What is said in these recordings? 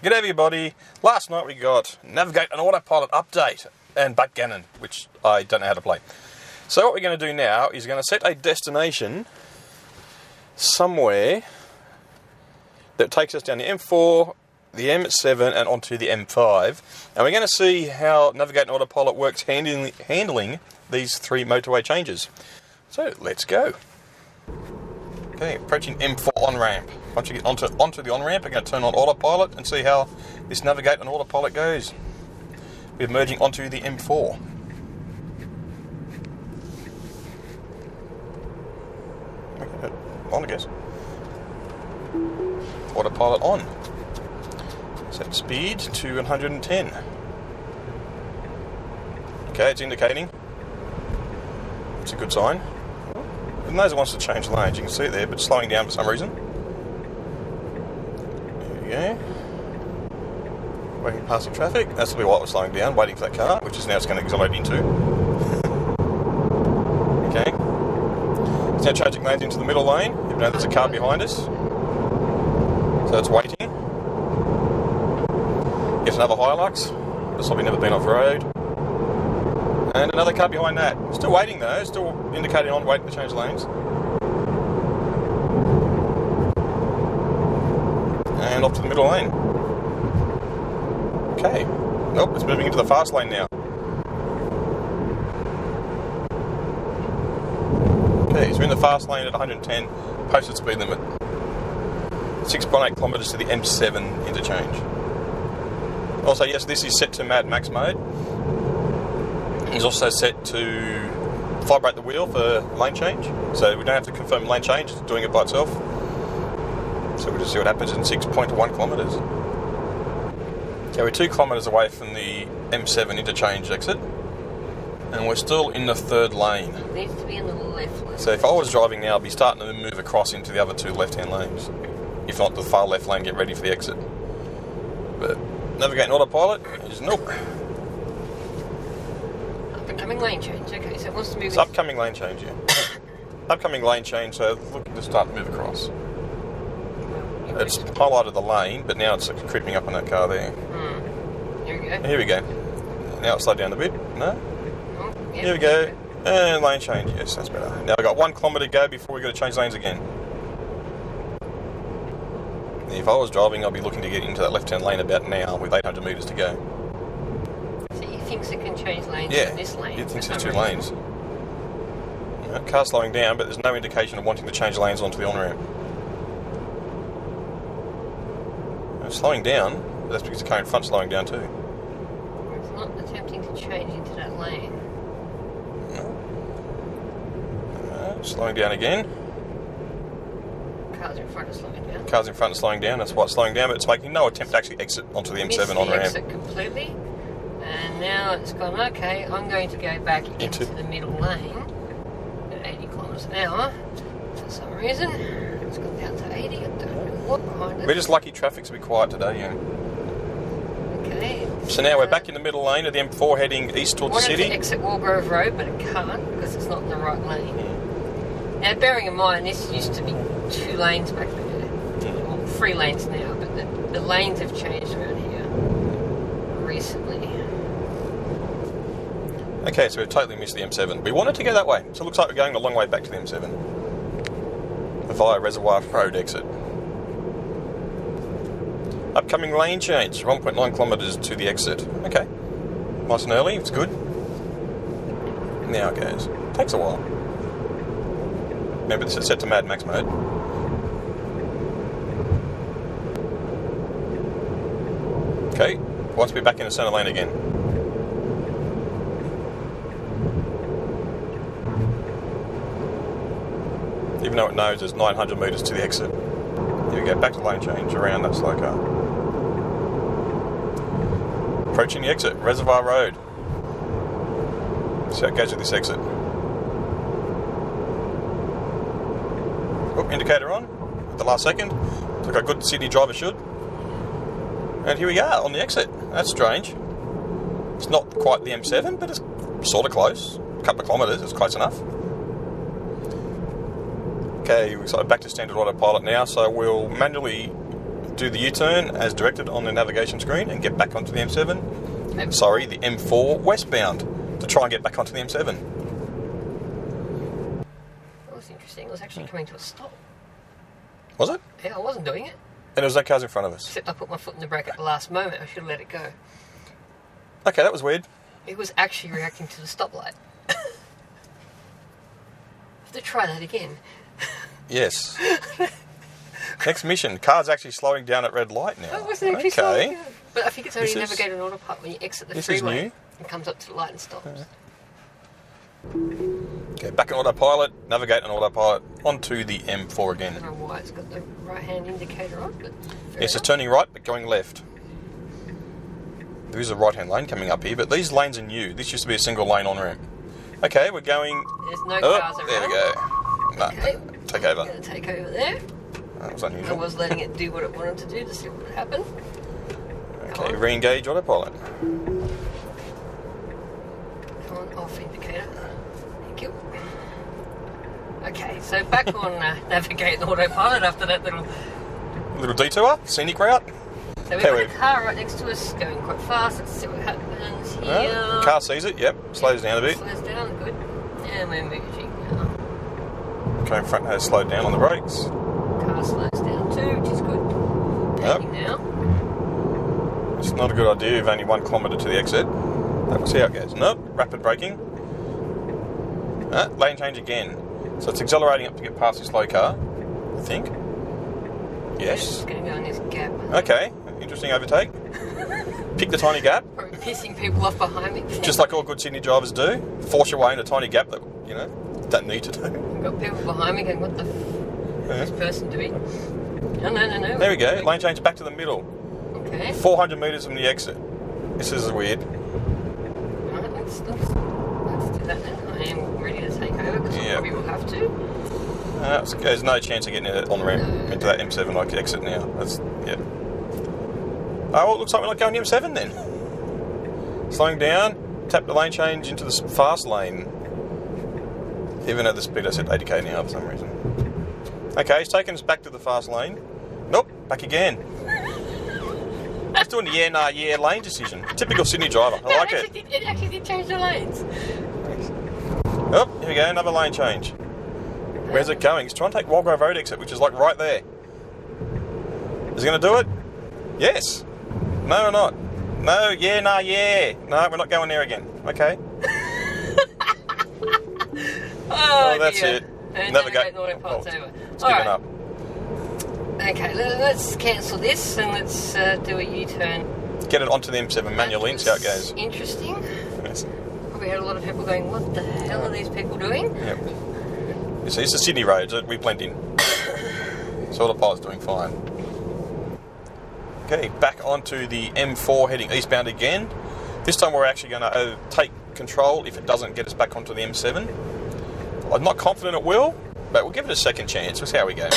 G'day everybody. Last night we got Navigate an Autopilot update and backgammon, which I don't know how to play. So what we're going to do now is going to set a destination somewhere that takes us down the M4, the M7 and onto the M5. And we're going to see how Navigate an Autopilot works handling these three motorway changes. So let's go. Okay, approaching M4 on-ramp. Once you get onto the on-ramp, we're going to turn on Autopilot and see how this Navigate and Autopilot goes. We're merging onto the M4. Okay, on I guess. Autopilot on. Set speed to 110. Okay, it's indicating. It's a good sign. It knows it wants to change lanes, you can see it there, but it's slowing down for some reason. There we go. Waiting past the traffic, that's probably why it was slowing down, waiting for that car, which is now it's going to accelerate into. Okay. It's now changing lanes into the middle lane, even though there's a car behind us. So it's waiting. Get another Hilux, that's probably never been off-road. And another car behind that. Still waiting though, still indicating on, waiting to change lanes. And off to the middle lane. Okay. Nope, it's moving into the fast lane now. Okay, so we're in the fast lane at 110, posted speed limit. 6.8 kilometres to the M7 interchange. Also, yes, this is set to Mad Max mode. It's also set to vibrate the wheel for lane change, so we don't have to confirm lane change, it's doing it by itself. So we'll just see what happens in 6.1 kilometres. Okay, we're 2 kilometres away from the M7 interchange exit, and we're still in the third lane. It needs to be in the left lane. So if I was driving now, I'd be starting to move across into the other two left-hand lanes. If not, the far left lane, get ready for the exit. But Navigate an Autopilot is nope. Upcoming lane change, okay, so it wants to move... It's upcoming lane change, yeah. Upcoming lane change, so looking to start to move across. It's highlighted the lane, but now it's creeping up on that car there. Here we go. Here we go. Now it's slowed down a bit. No? Oh, yeah, Here we go. And lane change, yes, that's better. Now we've got 1 kilometre to go before we've got to change lanes again. If I was driving, I'd be looking to get into that left-hand lane about now with 800 metres to go. So he thinks it can change lanes Yeah, in this lane? he thinks there's two lanes. Yeah, car's slowing down, but there's no indication of wanting to change lanes onto the on-ramp. It's slowing down, but that's because the car in front's slowing down too. It's not attempting to change into that lane. No, slowing down again. Cars in front are slowing down. Cars in front are slowing down, that's why it's slowing down, but it's making no attempt to actually exit onto the M7 on-ramp. Exit completely, and now it's gone, okay, I'm going to go back into the middle lane at 80 kilometres an hour. For some reason, it's gone down to 80, I don't know what behind it. We're just lucky traffic's a bit quiet today, yeah. Okay. So now we're back in the middle lane of the M4 heading east towards the city. To exit Wattle Grove Road, but it can't because it's not in the right lane. Now, bearing in mind, this used to be 2 lanes back there. Well, 3 lanes now, but the lanes have changed around here recently. Okay, so we've totally missed the M7. We wanted to go that way, so it looks like we're going a long way back to the M7. Via Reservoir Road exit. Upcoming lane change, 1.9 kilometres to the exit. Okay, nice and early, it's good. Now it goes. Takes a while. Remember, this is set to Mad Max mode. Okay, wants to be back in the centre lane again. Even though it knows there's 900 metres to the exit. Here we go, back to lane change, around that slow car. Approaching the exit, Reservoir Road. See how it goes with this exit. Oh, indicator on at the last second. Like a good Sydney driver should. And here we are on the exit. That's strange. It's not quite the M7, but it's sort of close. A couple of kilometres, it's close enough. Okay, so back to standard autopilot now, so we'll manually do the U-turn as directed on the navigation screen and get back onto the M7. Sorry, the M4 westbound to try and get back onto the M7. That was interesting. It was actually coming to a stop. Was it? Yeah, I wasn't doing it. And there was no cars in front of us. Except I put my foot in the brake at the last moment. I should have let it go. Okay, that was weird. It was actually reacting to the stoplight. I have to try that again. Yes. Next mission. Car's actually slowing down at red light now. Oh, it wasn't actually slowing down. But I think it's only navigated on autopilot when you exit the freeway. It comes up to the light and stops. Okay, back on autopilot, navigate on autopilot, onto the M4 again. I don't know why it's got the right-hand indicator on, but... Yes, it's turning right, but going left. There is a right-hand lane coming up here, but these lanes are new. This used to be a single lane on-ramp. Okay, we're going... There's no cars around. There we go. No, Okay. take over. I'm going to take over there. That was I unusual. was letting it do what it wanted to do to see what would happen. Okay, re-engage autopilot. Come on, off indicator. Thank you. Okay, so back on navigate and autopilot after that Little detour, scenic route. So we've got a car right next to us going quite fast. Let's see what happens here. The car sees it, yep, slows down a bit. Slows down, good. And we're moving now. Okay, front has slowed down on the brakes. Car slows down too, which is good. Taking now. It's not a good idea if only 1 kilometre to the exit. We'll see how it goes. Nope, rapid braking. Lane change again. So it's accelerating up to get past this slow car, I think. Yes. It's going to go in this gap. Okay, interesting overtake. Pick the tiny gap. Probably pissing people off behind me. Just like all good Sydney drivers do. Force your way in a tiny gap that, don't need to do. I've got people behind me going, what the is this person doing? No. There we go. Lane change back to the middle. Okay. 400 metres from the exit. This is weird. Right, let's do that then. I am ready to take over because I probably will have to. There's no chance of getting it on the ramp into that M7 like exit now. Oh, well, it looks like we're not going to M7 then. Slowing down, tap the lane change into the fast lane. Even at the speed I said 80k now for some reason. Okay, he's taken us back to the fast lane. Nope, back again. He's doing the yeah lane decision. Typical Sydney driver. I like it. It actually did change the lanes. Oh, here we go, another lane change. Where's it going? He's trying to take Wattle Grove Road exit, which is like right there. Is he going to do it? Yes. No or not? No, yeah. No, we're not going there again. Okay. Oh, that's dear. it. And Navigate. autopilot's over. It's All given right. up. Okay, let's cancel this and let's do a U-turn. Get it onto the M7 manually and see how it goes. Interesting. Yes. Probably had a lot of people going, what the hell are these people doing? Yep. You see, it's the Sydney roads. We blend in. So autopilot's doing fine. Okay, back onto the M4 heading eastbound again. This time we're actually going to take control if it doesn't get us back onto the M7. I'm not confident it will, but we'll give it a second chance. We'll see how we go.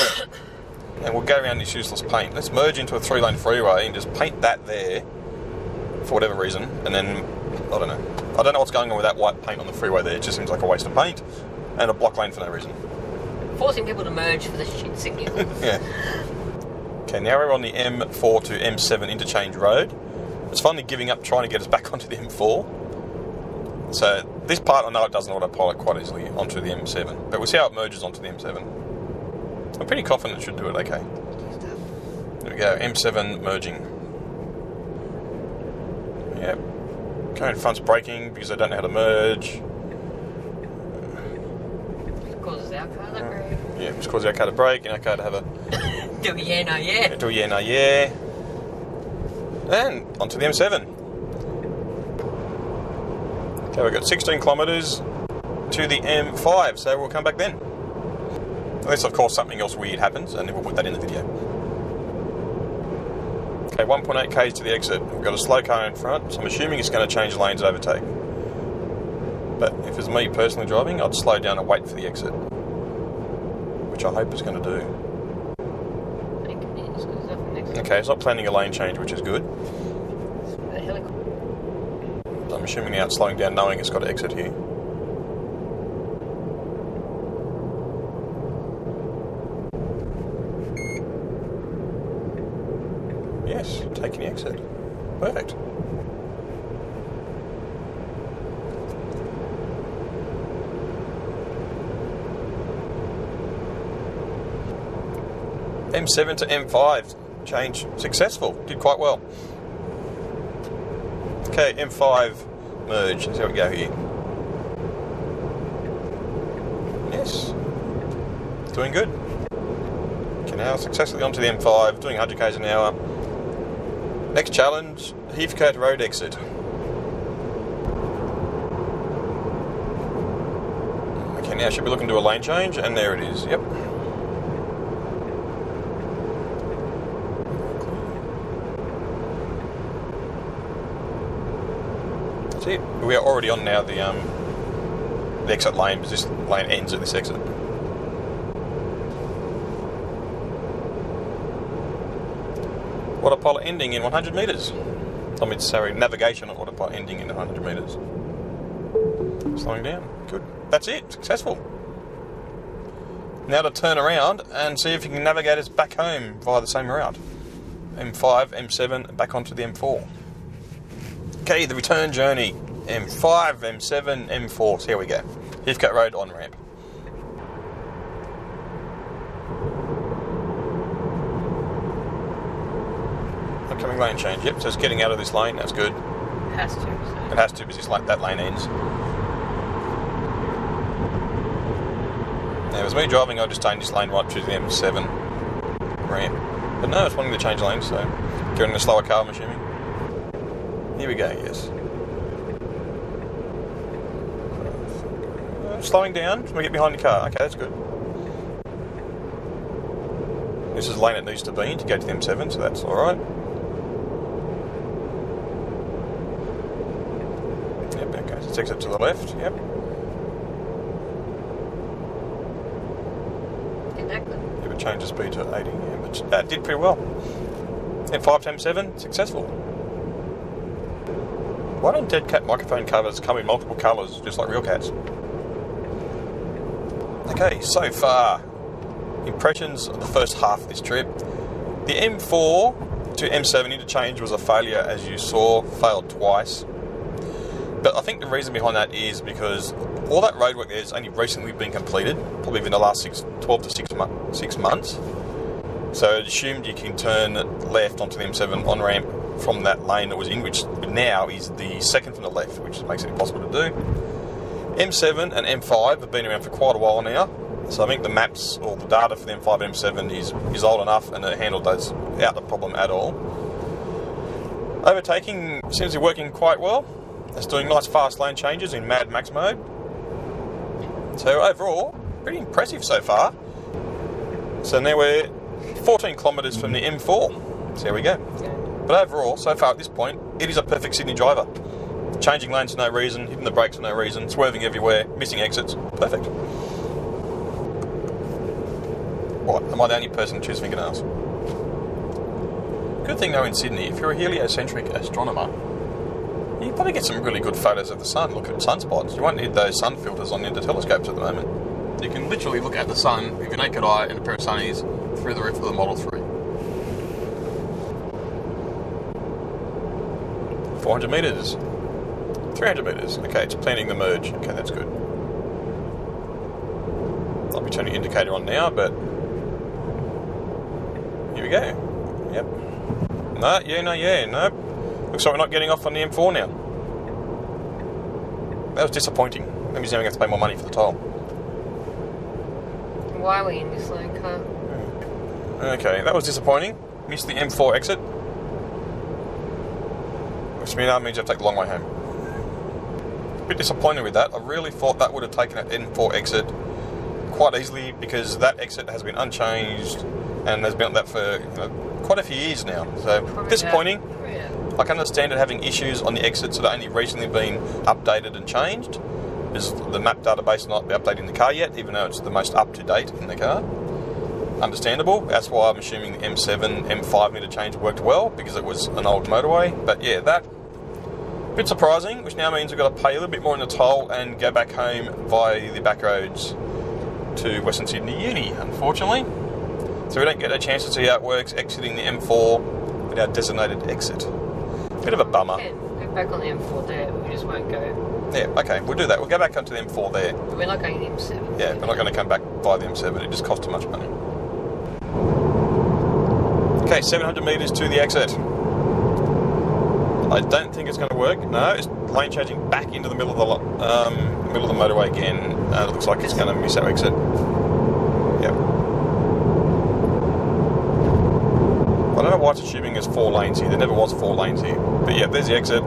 And we'll go around this useless paint. Let's merge into a 3-lane freeway and just paint that there for whatever reason. And then, I don't know. I don't know what's going on with that white paint on the freeway there. It just seems like a waste of paint. And a block lane for no reason. Forcing people to merge for the shits and giggles. Yeah. Okay, now we're on the M4 to M7 interchange road. It's finally giving up trying to get us back onto the M4. So this part I know it doesn't autopilot quite easily onto the M7, but we'll see how it merges onto the M7. I'm pretty confident it should do it okay. There we go, M7 merging. Yep. Going front's braking because they don't know how to merge. It causes our car to brake. Yeah, which causes our car to brake and our car to have a... Do a yeah, no, yeah. Do a yeah, no, yeah. And onto the M7. Okay, we've got 16 kilometres to the M5, so we'll come back then. Unless, of course, something else weird happens, and then we'll put that in the video. Okay, 1.8 k's to the exit. We've got a slow car in front, so I'm assuming it's going to change lanes at overtake. But if it's me personally driving, I'd slow down and wait for the exit. Which I hope it's going to do. Okay, it's not planning a lane change, which is good. I'm assuming now it's slowing down knowing it's got to exit here. exit. Perfect. M7 to M5 change successful. Did quite well. Okay, M5 merge. Let's see how we go here. Yes. Doing good. Okay, now successfully onto the M5, doing 100 k's an hour. Next challenge, Heathcote Road exit. Okay, now should be looking to do a lane change, and there it is. Yep. That's it. We are already on now the exit lane, because this lane ends at this exit. Autopilot ending in 100 metres. I mean, sorry, navigation on autopilot ending in 100 metres. Slowing down. Good. That's it. Successful. Now to turn around and see if you can navigate us back home via the same route. M5, M7, back onto the M4. Okay, the return journey. M5, M7, M4. So here we go. Heathcote Road on-ramp. Upcoming lane change. Yep, so it's getting out of this lane. That's good. It has to. So. It has to, because that lane ends. Now, as me driving, I'll just take this lane right through the M7 ramp. But no, it's wanting to change lanes, so getting a slower car, I'm assuming. Here we go, yes. Slowing down, so we get behind the car. Okay, that's good. This is the lane it needs to be in to go to the M7, so that's alright. Yep, okay, so it's exit to the left, yep. Yep, it changed the speed to 80, yeah, but that did pretty well. M5 to M7, successful. Why don't dead cat microphone covers come in multiple colours, just like real cats? Okay, so far, impressions of the first half of this trip. The M4 to M7 interchange was a failure, as you saw, failed twice. But I think the reason behind that is because all that roadwork there has only recently been completed, probably within the last 12 to 6 months. So it assumed you can turn left onto the M7 on-ramp from that lane that was in, which now is the second from the left, which makes it impossible to do. M7 and M5 have been around for quite a while now, so I think the maps or the data for the M5 M7 is old enough, and it handled those without the problem at all. Overtaking seems to be working quite well. It's doing nice fast lane changes in Mad Max mode. So overall, pretty impressive so far. So now we're 14 kilometres from the M4. So there we go. But overall, so far at this point, it is a perfect Sydney driver. Changing lanes for no reason, hitting the brakes for no reason, swerving everywhere, missing exits. Perfect. What? Am I the only person to choose fingernails? Good thing though in Sydney, if you're a heliocentric astronomer, you probably get some really good photos of the sun. Look at sunspots. You won't need those sun filters on into telescopes at the moment. You can literally look at the sun with your naked eye and a pair of sunnies through the roof of the Model 3. 400 metres. 300 metres. Okay, it's planning the merge. Okay, that's good. I'll be turning the indicator on now, but here we go. Yep. No. Looks like we're not getting off on the M4 now. That was disappointing. That means now we have to pay more money for the toll. Why are we in this lane car? Okay, that was disappointing. Missed the M4 exit. Which means you have to take the long way home. A bit disappointed with that. I really thought that would have taken that M4 exit quite easily, because that exit has been unchanged and has been like that for quite a few years now. So disappointing. I can understand it having issues on the exits that have only recently been updated and changed. Is the map database not be updated in the car yet, even though it's the most up-to-date in the car? Understandable. That's why I'm assuming the M7, M5 interchange worked well, because it was an old motorway. But yeah, that bit surprising, which now means we've got to pay a little bit more in the toll and go back home via the back roads to Western Sydney Uni, unfortunately. So we don't get a chance to see how it works exiting the M4 at our designated exit. Bit of a bummer. Yeah, go back on the M4 there, but we just won't go. Yeah, okay, we'll do that. We'll go back onto the M4 there. We're not going to the M7. Yeah, we're not going to come back via the M7. It just costs too much money. Okay, 700 metres to the exit. I don't think it's going to work. No, it's lane changing back into the middle of the motorway again. It looks like it's going to miss our exit. Yep. I don't know why it's assuming there's 4 lanes here. There never was 4 lanes here. But yeah, there's the exit.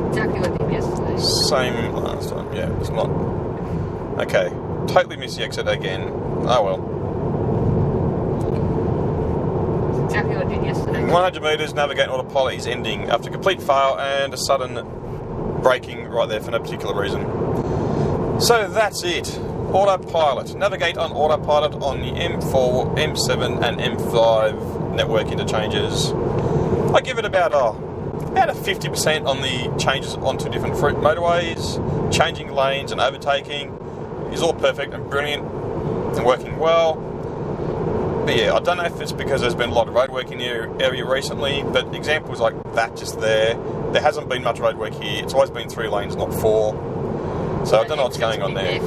Exactly what we did yesterday. Same last time. Yeah, it's not. Okay, totally missed the exit again. Oh well. Exactly what I did yesterday. 100 metres, navigate autopilot is ending after complete fail and a sudden braking right there for no particular reason. So that's it. Autopilot. Navigate on autopilot on the M4, M7 and M5 network interchanges. I give it about a 50% on the changes onto different motorways. Changing lanes and overtaking is all perfect and brilliant and working well. But yeah, I don't know if it's because there's been a lot of roadwork in the area recently, but examples like that just there hasn't been much roadwork here. It's always been 3 lanes, not 4. So I don't know what's going on there.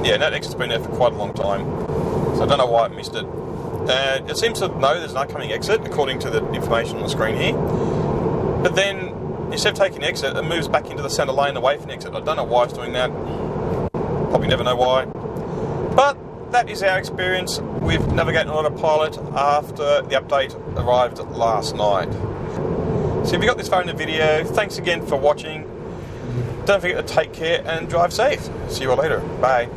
Yeah, that exit's been there for quite a long time. So I don't know why I missed it. It seems to know there's an upcoming exit, according to the information on the screen here. But then, instead of taking the exit, it moves back into the centre lane away from the exit. I don't know why it's doing that. Probably never know why. But that is our experience with navigating autopilot after the update arrived last night. So if you got this far in the video, thanks again for watching. Don't forget to take care and drive safe. See you all later. Bye.